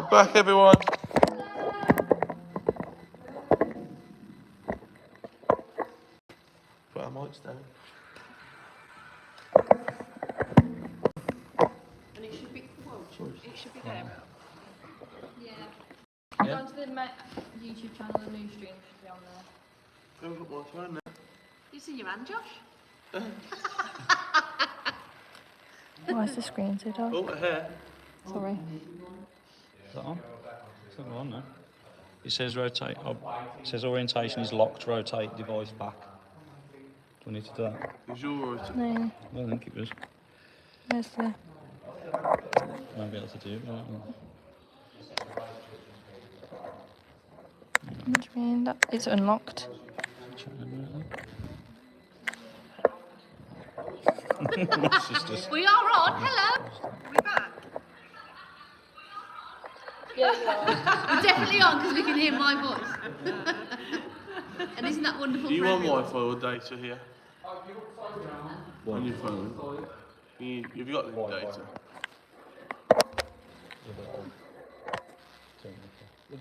back, everyone. Put our mics down. And it should be, it should be there. Yeah. Go onto the YouTube channel, the new stream should be on there. I haven't got my phone now. You see your hand, Josh? Why is the screen so dark? Oh, a hair. Sorry. Is that on? It's not on now. It says rotate. Oh, it says orientation is locked. Rotate device back. Do I need to do that? Is your right? No, I don't think it was. where's the... Might be able to do it. Right? What do you mean? That it's unlocked. We are on. Hello. We're back. Yeah, you are. We're definitely on because we can hear my voice. And isn't that wonderful? Do you for want everyone? Wi-Fi or data here? On your phone. Have you got the data?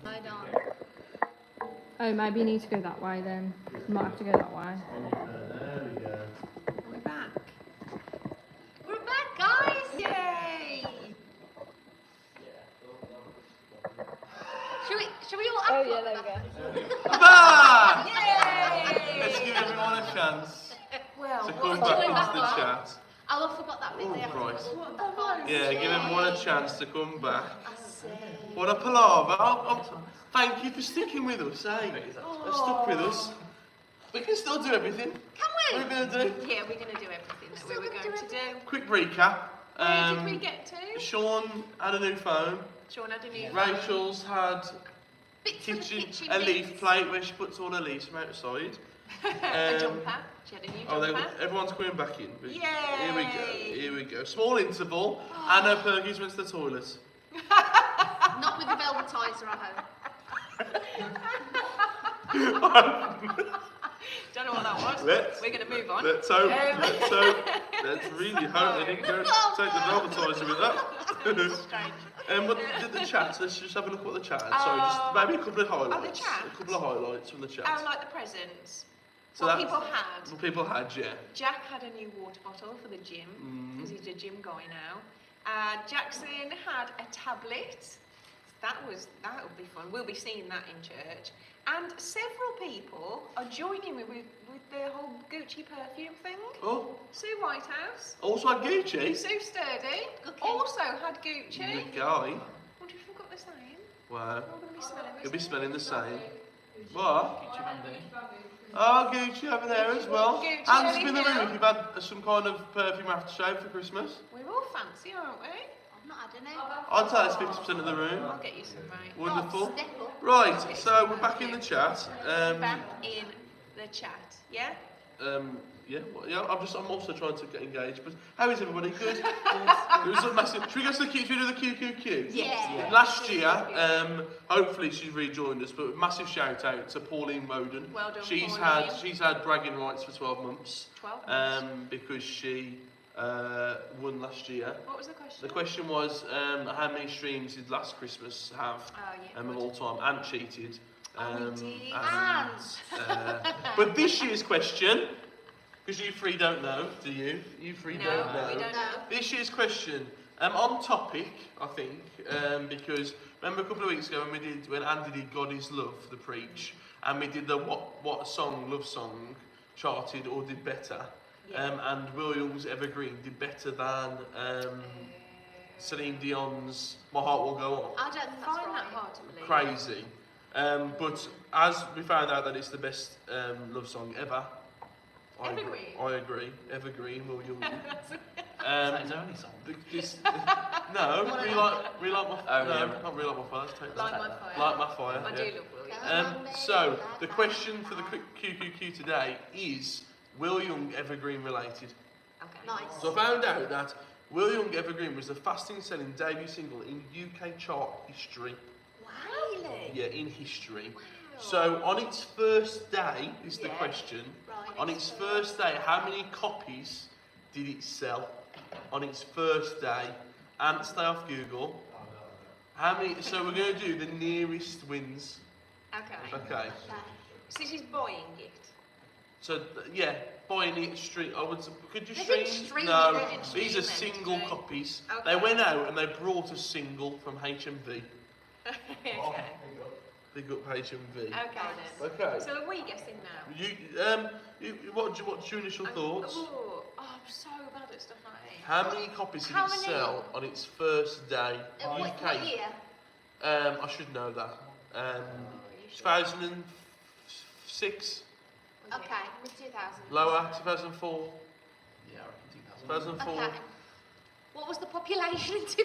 I don't. Oh, maybe you need to go that way then. You might have to go that way. There we go. We're back. We're back, guys! Yay! Should we all act Oh, yeah, like there we that? go. Back! Yay! Let's give everyone a chance Well, to what come am I back doing into that the for? chat. Oh, I forgot that bit Oh, there. Christ. Oh, Yeah, give everyone a chance to come back. I see. What a palaver. Thank you for sticking with us, eh? They've stuck with us. We can still do everything. Can we? What are we going to do? Yeah, we're going to do everything that we were going to do. Quick recap. Where did we get to? Sean had a new phone. Sean had a new Rachel's had bits of the kitchen a leaf bits. plate where she puts all her leaves from outside. A jumper. She had a new jumper. Everyone's coming back in. Yay! Here we go. Here we go. Small interval. Anna Perkins went to the toilet. Not with the velvetizer, I hope. Don't know what that was. We're going to move on. Let's really hope they didn't go take the velvetizer with that. Strange. But the chat, let's just have a look at the chat. Sorry, just maybe a couple of highlights. Oh, the chat? A couple of highlights from the chat. Oh, like the presents. So what that's- people had. What people had, yeah. Jack had a new water bottle for the gym, because he's a gym guy now. Jackson had a tablet. That'll be fun. We'll be seeing that in church. And several people are joining me with the whole Gucci perfume thing. Oh, Sue Whitehouse. also had Gucci. Sue Sturdy also had Gucci. Good guy. Wonder if we've got the same. Wow. We're going to be smelling this. You'll be smelling the same. What? Oh, Gucci over there as well. Gucci Hands over up in the here. room if you've had some kind of perfume aftershave for Christmas. We're all fancy, aren't we? I've not had any. I'd say it's 50% of the room. I'll get you some, mate. Wonderful. Step up. Right, so we're back in the chat. Back in the chat, yeah? Yeah, I'm also trying to get engaged. But how is everybody? Good. It was a massive. Should we go to the Q? Should we do the QQQ? Yes. Last year, hopefully she's rejoined us. But massive shout out to Pauline Woden. Well done, She's Pauline. had bragging rights for 12 months. 12 months. Because she won last year. What was the question? The question was how many streams did last Christmas have Oh, yeah, of good. all time? And cheated. Oh, we did. But this year's question, because you three don't know, do you? You three No, don't know. we don't know. This year's question, on topic, I think, because remember a couple of weeks ago when Andy did God Is Love, the preach, and we did the what song, love song, charted or did better, and Will Young's Evergreen did better than Celine Dion's My Heart Will Go On. I don't find that hard to believe. Crazy. But as we found out that it's the best love song ever. Evergreen? I agree. Evergreen, Will Young. It's only song. No, really like my fire. No, not really like my fire. Let's take that. Like my fire. Like my fire. I yeah. do love William. So the question for the quick QQQ today is Will Young Evergreen related? Okay. Nice. So I found out that Will Young Evergreen was the fastest selling debut single in UK chart history. Really? Yeah, in history. So on its first day, is the question. Right. On its first day, how many copies did it sell? On its first day, and stay off Google. How many? So we're going to do the nearest wins. Okay. Okay. So she's buying it. So yeah, buying it stream. I would. Could you They stream? didn't stream No, it, they didn't these are stream it, single did they? copies. Okay. They went out and they brought a single from HMV. Okay. Big up HMV. Okay then. Okay. So are we guessing now? What's your initial thoughts? Oh, I'm so bad at stuff like that. How many copies did How it many? sell on its first day? What year? I should know that. 2006, Okay, mid 2000. lower, 2004, Yeah, I reckon 2000. 2004. Okay. What was the population in 2000?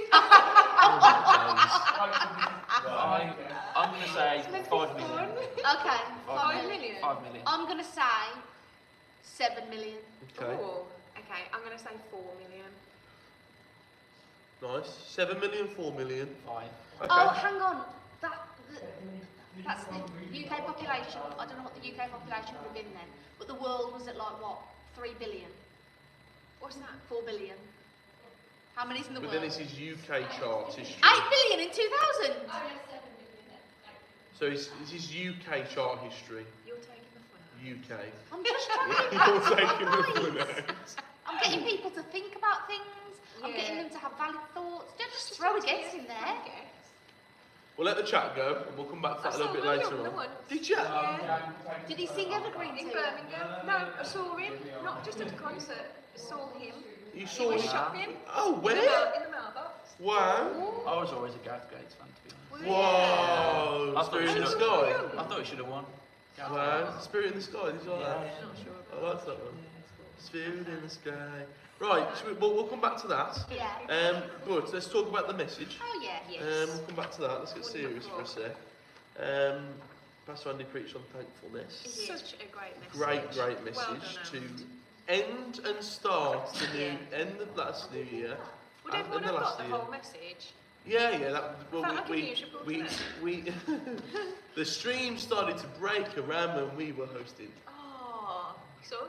I'm going to say 5 million. Okay, 5 million. 5 million. I'm gonna say 7 million. Okay, Oh, okay. I'm going to say 4 million. nice. 7 million, 4 million. 5. Okay. Oh, hang on. That's the UK population. I don't know what the UK population would have been then, but the world was at like what? 3 billion? What's that? 4 billion? How many's in the But world? then this is UK charts history. 8 billion in 2000. So this is UK chart history. You're taking the fun out. UK. I'm just trying to You're taking the fun Right. out. I'm getting people to think about things. I'm Yeah. getting them to have valid thoughts. Don't just throw a guess in there. Okay. We'll let the chat go and we'll come back to that a little bit later on. Did you? Yeah. Did he sing Evergreen In to you? Birmingham. No, I saw him. Not just at a concert. I saw him. You He saw was it? shopping. Oh, In where? the mailbox. Wow. I was always a Gareth Gates fan, to be honest. Whoa. I thought Spirit in the he sky. I thought he should have won. Wow. Spirit in the sky. Did you like that? Not sure. I like that one. Spirit in the sky. Right, we'll come back to that. Yeah. But let's talk about the message. Oh yeah. Yes. We'll come back to that. Let's get serious for a sec. Pastor Andy preached on thankfulness. It's such a great message. Great Well message done, to Andy. end and start the new Yeah. end of last new year. Would and everyone the have last got the year. whole message? Yeah. That, well, Felt like a musical, we, didn't we the stream started to break around when we were hosting. Oh, so?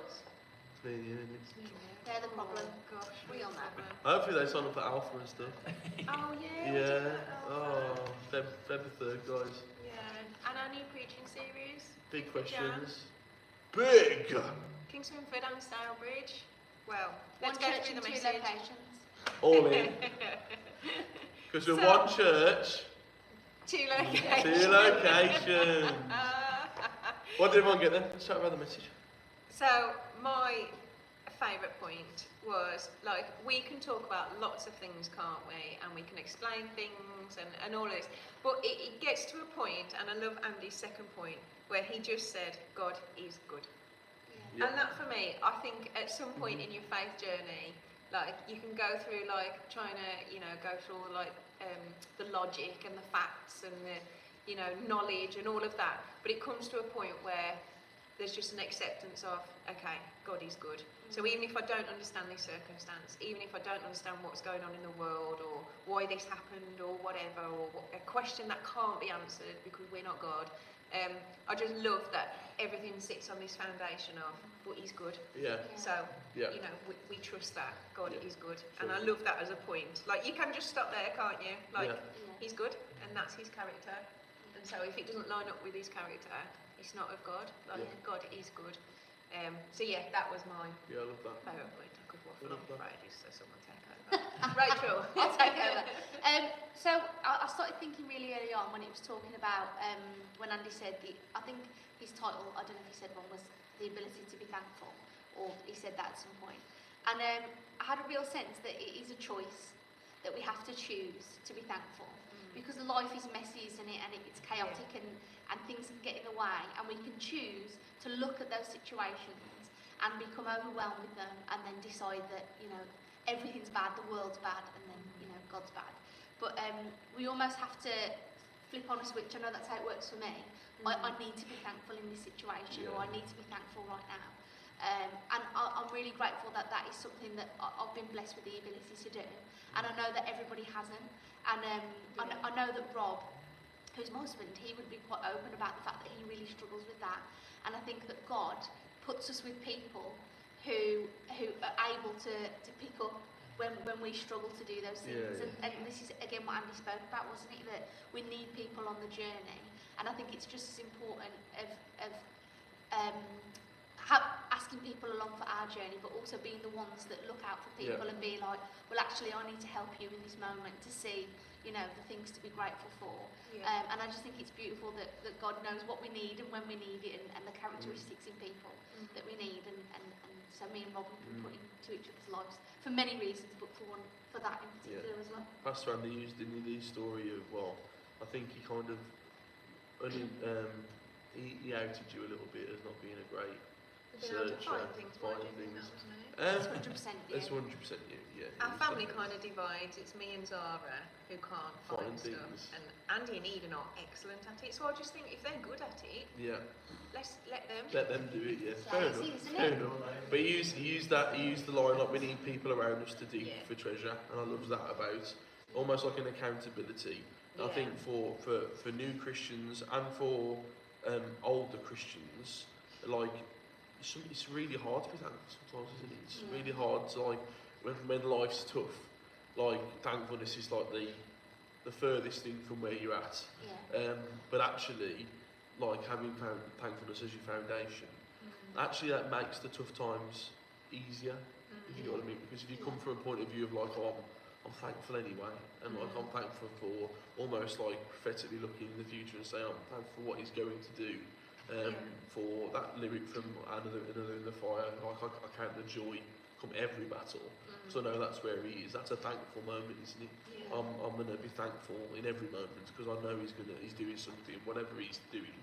They're the problem. Oh, gosh, We all know. Hopefully they sign up for Alpha and stuff. Oh, yeah. Yeah. Oh, Feb the 3rd, guys. Yeah. And our new preaching series. Big Yeah. questions. Big. Kingstonford and Stylebridge. Well, One let's go church through in the 2 message. locations. All in. Because we're So- one church, 2 locations. 2 locations. What did everyone get then? Let's chat about the message. So my favourite point was like we can talk about lots of things, can't we? And we can explain things and all this. But it gets to a point, and I love Andy's second point, where he just said, God is good. Yeah. And that for me, I think at some point in your faith journey, like you can go through like trying to, go through all like the logic and the facts and the, knowledge and all of that. But it comes to a point where there's just an acceptance of, okay, God is good. So even if I don't understand this circumstance, even if I don't understand what's going on in the world or why this happened or whatever, or a question that can't be answered because we're not God, I just love that everything sits on this foundation of, but he's good. Yeah. So, Yeah. we trust that God Yeah, is good. sure. And I love that as a point. Like, you can just stop there, can't you? Like, Yeah. he's good, and that's his character. And so if it doesn't line up with his character, it's not of God. Like, Yeah. God is good. So yeah, that was my Yeah, I love that. favourite point. I could waffle on Love that. Fridays, so someone take over. Rachel. I'll take over. So I started thinking really early on when it was talking about when Andy said I think his title, I don't know if he said one, was the ability to be thankful, or he said that at some point. And I had a real sense that it is a choice that we have to choose to be thankful, because life is messy, isn't it? And it's chaotic, and things can get in the way, and we can choose to look at those situations and become overwhelmed with them, and then decide that everything's bad, the world's bad, and then God's bad. But we almost have to flip on a switch. I know that's how it works for me. I need to be thankful in this situation, or I need to be thankful right now. And I'm really grateful that is something that I've been blessed with the ability to do. And I know that everybody hasn't. And I know that Rob, who's my husband, he would be quite open about the fact that he really struggles with that. And I think that God puts us with people who are able to pick up when we struggle to do those things. Yeah, And this is again what Andy spoke about, wasn't it? That we need people on the journey, and I think it's just as important of asking people along for our journey, but also being the ones that look out for people and be like, well, actually, I need to help you in this moment to see, you know, the things to be grateful for. Yeah. And I just think it's beautiful that God knows what we need and when we need it, and the characteristics in people that we need, and so me and Rob have been put into each other's lives for many reasons, but for that in particular as well. Pastor Andy used in the story of, well, I think he kind of he outed you a little bit as not being a great Being able to searcher, find things, find finding things. that, wasn't it? That's 100% you. That's 100% you, yeah. Our It's family definitely- kind of divides. It's me and Zara who can't find Find stuff, things. and Andy and Eden are excellent at it. So I just think if they're good at it, Yeah, let's let them. let them do it, yeah. It's Fair lazy, enough, isn't fair it? enough. But he used the line like we need people around us to dig Yeah. for treasure, and I love that about almost like an accountability. I Yeah. think for new Christians and for older Christians, like it's really hard to be thankful sometimes, isn't it? It's really hard to, like, when life's tough, like thankfulness is like the furthest thing from where you're at. Yeah. But actually, like having found thankfulness as your foundation, actually that makes the tough times easier, if you know what I mean. Because if you come from a point of view of like, oh, I'm thankful anyway, and like I'm thankful for almost like prophetically looking in the future and saying I'm thankful for what he's going to do. For that lyric from another in the fire, like I count the joy come every battle. So I know that's where he is. That's a thankful moment, isn't it? Yeah. I'm going to be thankful in every moment because I know he's doing something, whatever he's doing.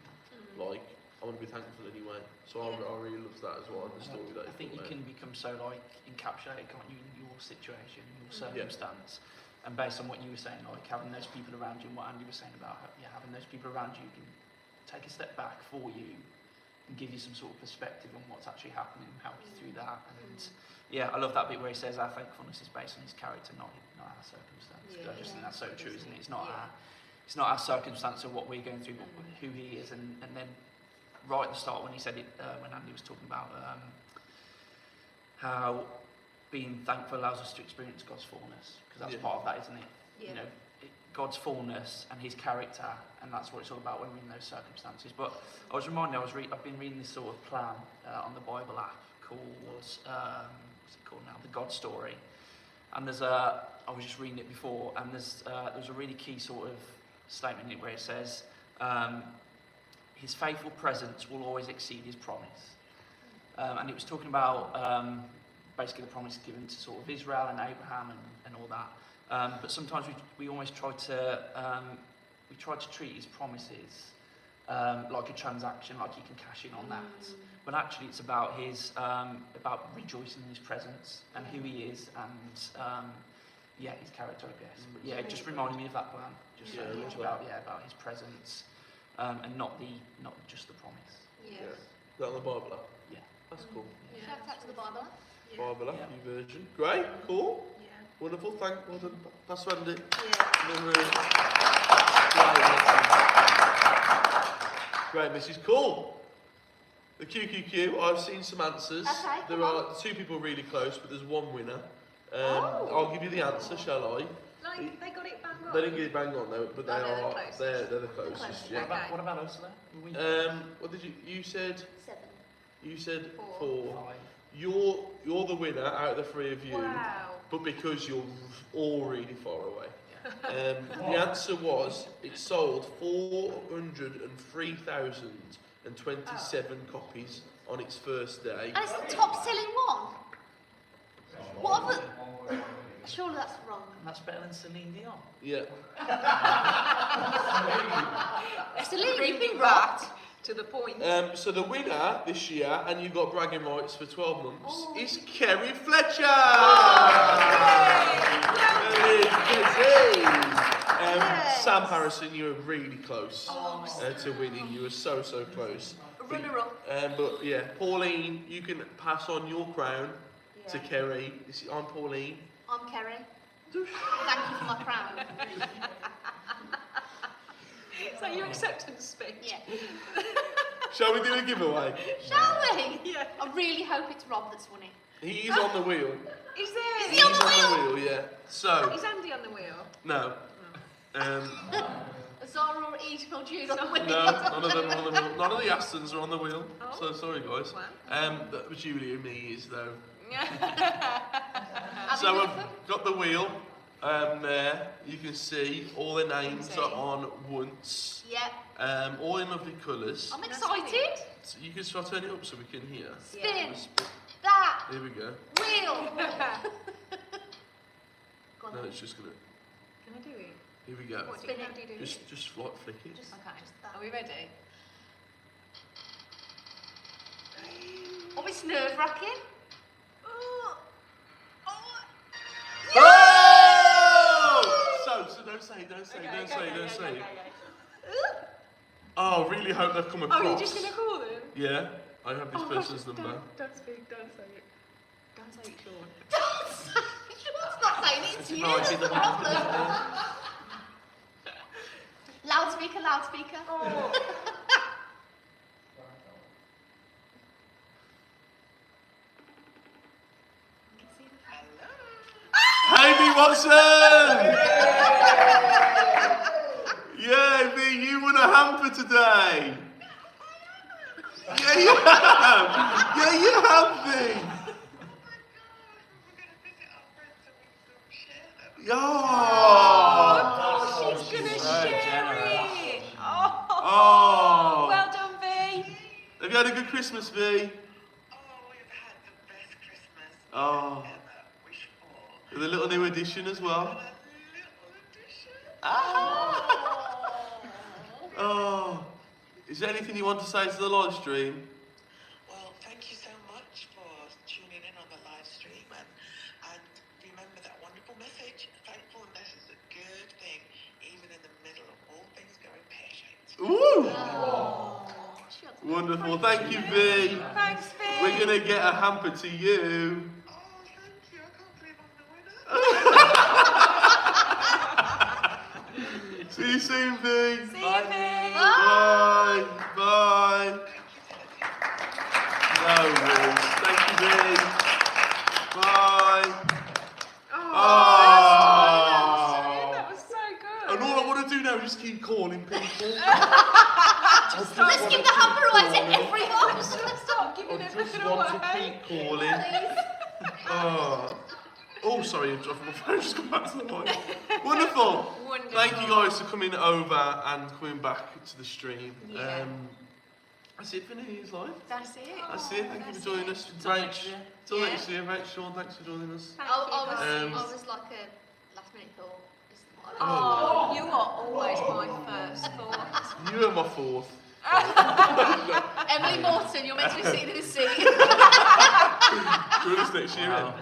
Like I'm going to be thankful anyway. So I really love that as well in the story that I think you can become so like encapsulated, can't you, in your situation, your circumstance, and based on what you were saying, like having those people around you, and what Andy was saying about having those people around you can take a step back for you and give you some sort of perspective on what's actually happening and help you through that. And yeah, I love that bit where he says our thankfulness is based on his character, not our circumstance. 'Cause I just think that's so true, isn't it? It's not our circumstance or what we're going through, but who he is. And then right at the start when he said it, when Andy was talking about how being thankful allows us to experience God's fullness, because that's part of that, isn't it? Yeah. You know, God's fullness and his character, and that's what it's all about when we're in those circumstances. But I was reminded, I've been reading this sort of plan on the Bible app called, what's it called now? The God Story. And I was just reading it before, and there's a really key sort of statement in it where it says, his faithful presence will always exceed his promise. And it was talking about basically the promise given to sort of Israel and Abraham and all that. But sometimes we almost try to treat his promises like a transaction, like you can cash in on that. But actually, it's about about rejoicing in his presence and who he is, and his character, I guess. But yeah, it just reminded me of that plan. Just so much about his presence, and not just the promise. Yeah. Is that on the Bible app? Yeah. That's cool. Shout out to the Bible. Bible app, Yeah. new version. Great, cool, Yeah. wonderful. Well done, Pastor Andy. Yeah. Great, Mrs. Cool. The QQQ, I've seen some answers. Okay, There come are two people really close, but there's one winner. I'll give you the answer, shall I? Like they got it bang on. They didn't get it bang on though, but they Oh, they're the are closest. they're the closest. closest, Yeah. okay. What about us then? What did you said? 7. You said 4. 4. 5. You're the winner out of the 3 of you. Wow. But because you're all really far away. The answer was it sold 403,027 copies on its first day. And it's the top selling one. What other? Surely that's wrong. And that's better than Celine Dion. Yeah. Celine, you've been right robbed. to the point. So the winner this year, and you've got bragging rights for 12 months, is Kerry Fletcher. Sam Harrison, you were really close to winning. You were so close. Runner up. But yeah, Pauline, you can pass on your crown to Kerry. I'm Pauline. I'm Kerry. Thank you for my crown. Is that your acceptance speech? Yeah. Shall we do a giveaway? Shall we? Yeah. I really hope it's Rob that's won it. He's on the wheel. Is there? Is he on the wheel? Yeah. So, Is Andy on the wheel? no. Zara or Edith or Jude on the wheel. No, none of them are on the wheel. None of the Astons are on the wheel. Oh. So sorry, guys. Wow. That was Julie and me is though. Have So you I've got them? got the wheel there. You can see all the names are on once. Yeah. All in lovely colours. I'm excited. So you can try turn it up so we can hear. Spin. Spin. That. Here we go. Wheel. Go on No, then. it's just gonna. Can I do it? Here we go. What do Spin you it. how do you do it? Just like flick it. Just Okay. that. Are we ready? Oh, it's nerve wracking. Oh! So don't say, don't say. Oh, I really hope they've come across. Oh, you're just gonna call them? Yeah, I have this person's number. Don't speak. Don't say it. Don't say it, Sean. Sean's not saying it to you. No, I That's did the the problem. Loudspeaker, loudspeaker. Oh. Amy Watson! Yeah, V, you won a hamper today. Yeah, you have. Yeah, you have, V. Oh, Oh. she's gonna so share generous. it. Oh. Oh. Well done, V. Have you had a good Christmas, V? Oh, we've had the best Christmas Oh. ever. Wish for. With a little new edition as well. A little addition. Oh. Is there anything you want to say to the live stream? Well, thank you so much for tuning in on the live stream and remember that wonderful message. Thankfulness is a good thing, even in the middle of all things going pear-shaped. Ooh. Oh. Wonderful. Thank you, V. Thanks, V. We're going to get a hamper to you. Oh, thank you. I can't believe I'm the winner. See you soon, V. See you, V. Bye. Bye. No worries. Thank you, V. Bye. Oh, that was so good. And all I want to do now is just keep calling people. Let's give the hamper away to everyone. Stop giving I just everything want to away. keep calling. Oh, sorry, I've dropped my phone. Just come back to the mic. Wonderful. Wonderful. Thank you guys for coming over and coming back to the stream. Yeah. That's it for New Year's Live. That's it. That's it. Thank you for joining us. Till next year. Till Yeah. next year, right? Sean, thanks for joining us. Thank I you, guys. was like a last minute thought. This is what I Oh, you are always my first thought. You are my fourth. Emily Morton, you're meant to be sitting in the seat. Join us next year. Wow.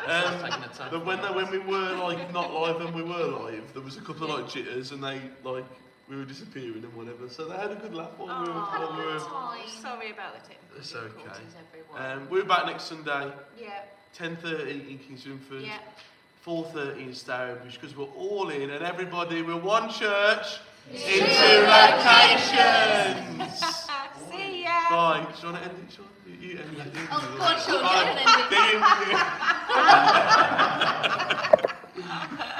innit? Taking a turn. But when we were like not live and we were live, there was a couple of like jitters and they like we were disappearing and whatever. So they had a good laugh while we were. While we were Sorry about the technical It's okay. difficulties, everyone. we're back next Sunday, Yeah, 10:30 in Kingsford, yeah. 4:30 in Stourbridge, because we're all in and everybody, we're one church in Two two locations. See ya. Bye. Do you want to end it, Sean? You end it. Oh, go on, Sean, Bye. go on and end it. See you.